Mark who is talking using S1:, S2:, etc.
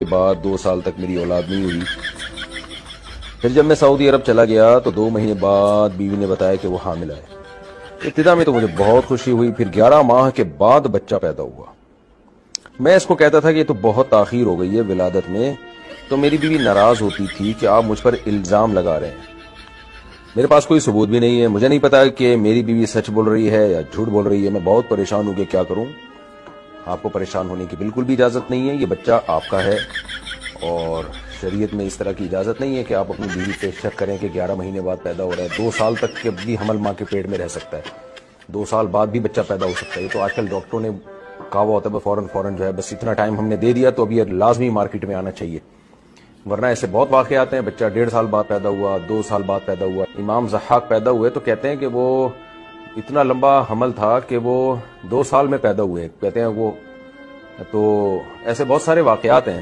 S1: بعد 2 سال تک میری اولاد نہیں ہوئی۔ پھر جب میں سعودی عرب چلا گیا تو 2 مہینے بعد بیوی نے بتایا کہ وہ حاملہ ہے۔ ابتدا میں تو مجھے بہت خوشی ہوئی، پھر 11 ماہ کے بعد بچہ پیدا ہوا۔ میں اس کو کہتا تھا کہ یہ تو بہت تاخیر ہو گئی ہے ولادت میں، تو میری بیوی ناراض ہوتی تھی کہ آپ مجھ پر الزام لگا رہے ہیں۔ میرے پاس کوئی ثبوت بھی نہیں ہے، مجھے نہیں پتا کہ میری بیوی سچ بول رہی ہے یا جھوٹ بول رہی ہے۔ میں بہت پریشان ہوں کہ کیا کروں۔ آپ کو پریشان ہونے کی بالکل بھی اجازت نہیں ہے، یہ بچہ آپ کا ہے، اور شریعت میں اس طرح کی اجازت نہیں ہے کہ آپ اپنی بیوی پہ شک کریں کہ 11 مہینے بعد پیدا ہو رہا ہے۔ 2 سال تک کے بھی حمل ماں کے پیٹ میں رہ سکتا ہے، 2 سال بعد بھی بچہ پیدا ہو سکتا ہے۔ یہ تو آج کل ڈاکٹروں نے کہا ہوا ہوتا ہے فوراً جو ہے بس اتنا ٹائم ہم نے دے دیا تو اب یہ لازمی مارکیٹ میں آنا چاہیے، ورنہ ایسے بہت واقعات ہیں۔ بچہ 1.5 سال بعد پیدا ہوا، 2 سال بعد پیدا ہوا۔ امام ضحاک پیدا ہوئے تو کہتے ہیں کہ وہ اتنا لمبا حمل تھا کہ وہ 2 سال میں پیدا ہوئے، کہتے ہیں وہ، تو ایسے بہت سارے واقعات ہیں۔